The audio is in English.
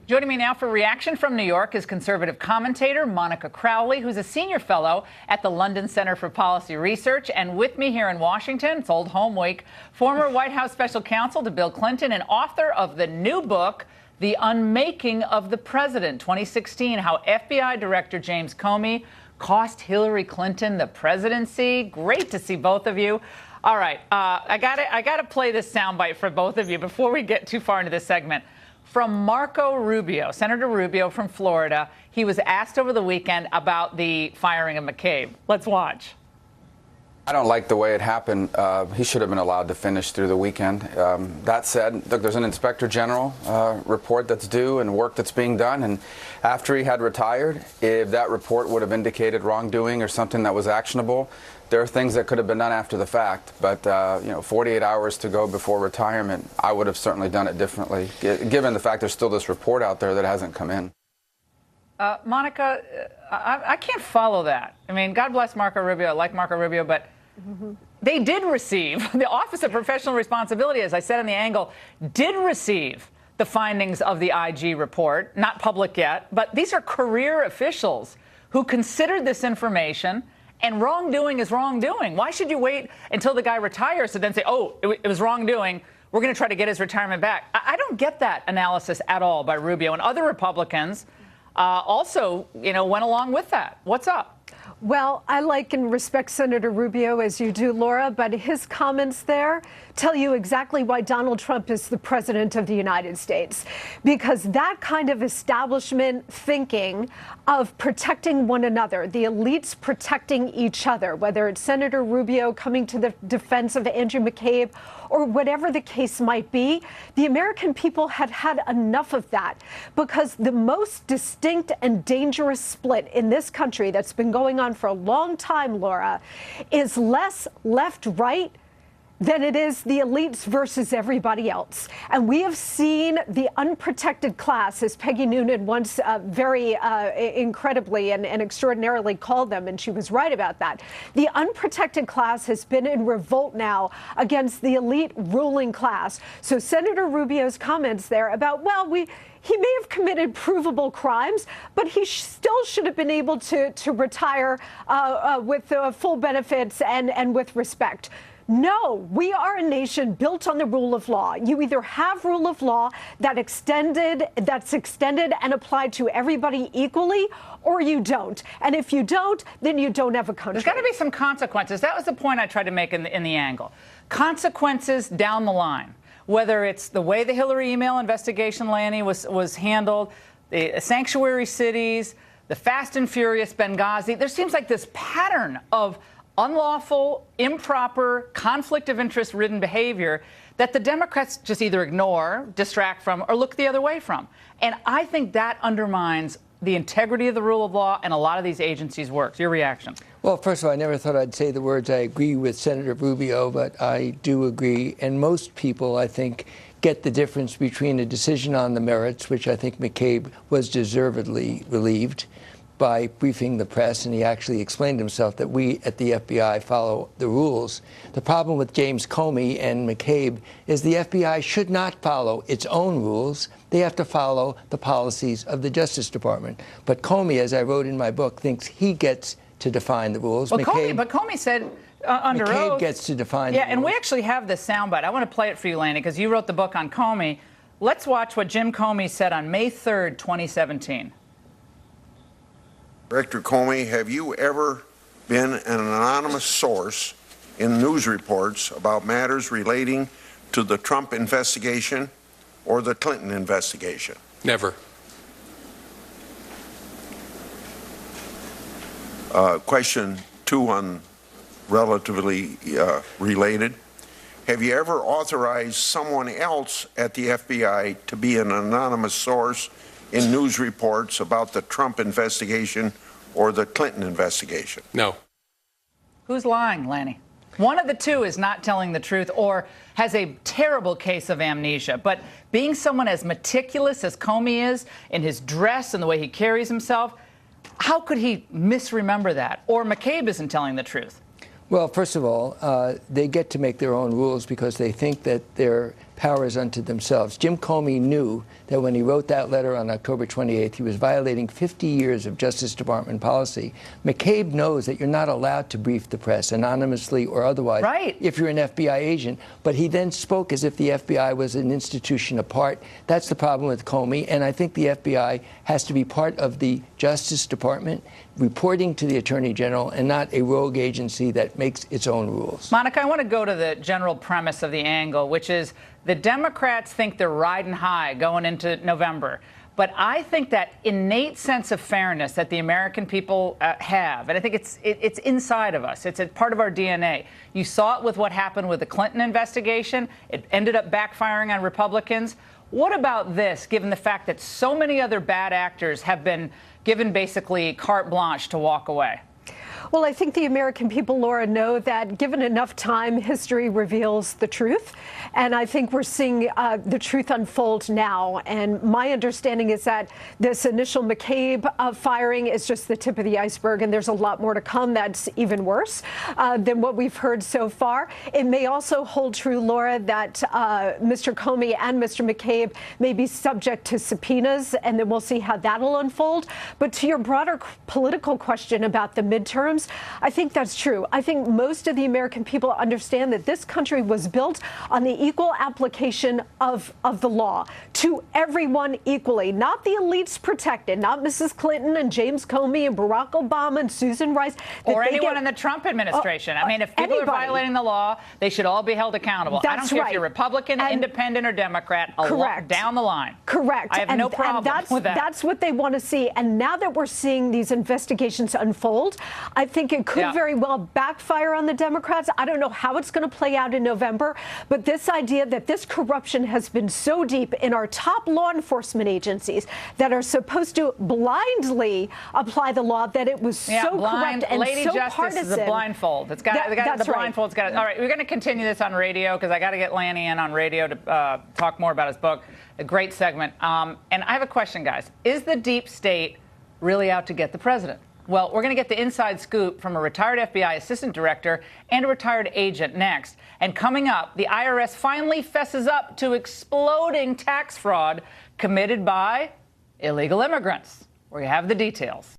Joining me now for reaction from New York is conservative commentator Monica Crowley, who's a senior fellow at the London Center for Policy Research. And with me here in Washington, it's Old Home Week, former White House special counsel to Bill Clinton and author of the new book, The Unmaking of the President, 2016, How FBI Director James Comey Cost Hillary Clinton the Presidency. Great to see both of you. All right, I gotta play this soundbite for both of you before we get too far into this segment. From Marco Rubio, Senator Rubio from Florida. He was asked over the weekend about the firing of McCabe. Let's watch. I don't like the way it happened. He should have been allowed to finish through the weekend. That said, look, there's an Inspector General report that's due and work that's being done. And after he had retired, if that report would have indicated wrongdoing or something that was actionable, there are things that could have been done after the fact. But, 48 hours to go before retirement, I would have certainly done it differently, given the fact there's still this report out there that hasn't come in. Monica, I can't follow that. I mean, God bless Marco Rubio. I like Marco Rubio, but they did receive, the Office of Professional Responsibility, as I said in the angle, did receive the findings of the IG report, not public yet, but these are career officials who considered this information, and wrongdoing is wrongdoing. Why should you wait until the guy retires to then say, oh, it was wrongdoing, we're going to try to get his retirement back? I don't get that analysis at all by Rubio, and other Republicans also, went along with that. What's up? Well, I like and respect Senator Rubio as you do, Laura, but his comments there tell you exactly why Donald Trump is the president of the United States. Because that kind of establishment thinking of protecting one another, the elites protecting each other, whether it's Senator Rubio coming to the defense of Andrew McCabe or whatever the case might be, the American people had had enough of that, because the most distinct and dangerous split in this country that's been going on for a long time, Laura, is less left-right than it is the elites versus everybody else. And we have seen the unprotected class, as Peggy Noonan once very incredibly and extraordinarily called them, and she was right about that. The unprotected class has been in revolt now against the elite ruling class. So Senator Rubio's comments there about, well, he may have committed provable crimes, but he still should have been able to retire with full benefits and with respect. No, we are a nation built on the rule of law. You either have rule of law that's extended and applied to everybody equally, or you don't. And if you don't, then you don't have a country. There's got to be some consequences. That was the point I tried to make in the angle. Consequences down the line, whether it's the way the Hillary email investigation, Lanny, was handled, the sanctuary cities, the fast and furious Benghazi. There seems like this pattern of unlawful, improper, conflict of interest-ridden behavior that the Democrats just either ignore, distract from, or look the other way from. And I think that undermines the integrity of the rule of law and a lot of these agencies' work. Your reaction? Well, first of all, I never thought I'd say the words I agree with Senator Rubio, but I do agree. And most people, I think, get the difference between a decision on the merits, which I think McCabe was deservedly relieved by briefing the press, and he actually explained himself that we at the FBI follow the rules. The problem with James Comey and McCabe is the FBI should not follow its own rules. They have to follow the policies of the Justice Department. But Comey, as I wrote in my book, thinks he gets to define the rules. Well, Comey said under McCabe oath gets to define the rules. Yeah, and we actually have this soundbite. I want to play it for you, Lanny, because you wrote the book on Comey. Let's watch what Jim Comey said on May 3rd, 2017. Director Comey, have you ever been an anonymous source in news reports about matters relating to the Trump investigation or the Clinton investigation? Never. Question 2 on relatively related. Have you ever authorized someone else at the FBI to be an anonymous source in news reports about the Trump investigation or the Clinton investigation? No. Who's lying, Lanny? One of the two is not telling the truth or has a terrible case of amnesia. But being someone as meticulous as Comey is in his dress and the way he carries himself, how could he misremember that? Or McCabe isn't telling the truth. Well, first of all, they get to make their own rules because they think that their power is unto themselves. Jim Comey knew that when he wrote that letter on October 28th, he was violating 50 years of Justice Department policy. McCabe knows that you're not allowed to brief the press anonymously or otherwise if you're an FBI agent, but he then spoke as if the FBI was an institution apart. That's the problem with Comey, and I think the FBI has to be part of the Justice Department, reporting to the Attorney General, and not a rogue agency that makes its own rules. Monica, I want to go to the general premise of the angle, which is the Democrats think they're riding high going into November. But I think that innate sense of fairness that the American people have, and I think it's inside of us. It's a part of our DNA. You saw it with what happened with the Clinton investigation. It ended up backfiring on Republicans. What about this, given the fact that so many other bad actors have been given basically carte blanche to walk away? Well, I think the American people, Laura, know that given enough time, history reveals the truth. And I think we're seeing the truth unfold now. And my understanding is that this initial McCabe firing is just the tip of the iceberg, and there's a lot more to come that's even worse than what we've heard so far. It may also hold true, Laura, that Mr. Comey and Mr. McCabe may be subject to subpoenas, and then we'll see how that'll unfold. But to your broader political question about the midterms, I think that's true. I think most of the American people understand that this country was built on the equal application of the law to everyone equally, not the elites protected, not Mrs. Clinton and James Comey and Barack Obama and Susan Rice. Or anyone in the Trump administration. I mean, if people are violating the law, they should all be held accountable. I don't care if you're Republican, Independent, or Democrat, down the line. Correct. I have no problem with that. That's what they want to see. And now that we're seeing these investigations unfold, I think it could very well backfire on the Democrats. I don't know how it's going to play out in November, but this idea that this corruption has been so deep in our top law enforcement agencies that are supposed to blindly apply the law, that it was so corrupt and Lady so Justice partisan. is a blindfold. It's got the blindfold's got it. All right, we're going to continue this on radio because I got to get Lanny in on radio to talk more about his book. A great segment. And I have a question, guys. Is the deep state really out to get the president? Well, we're going to get the inside scoop from a retired FBI assistant director and a retired agent next. And coming up, the IRS finally fesses up to exploding tax fraud committed by illegal immigrants. We have the details.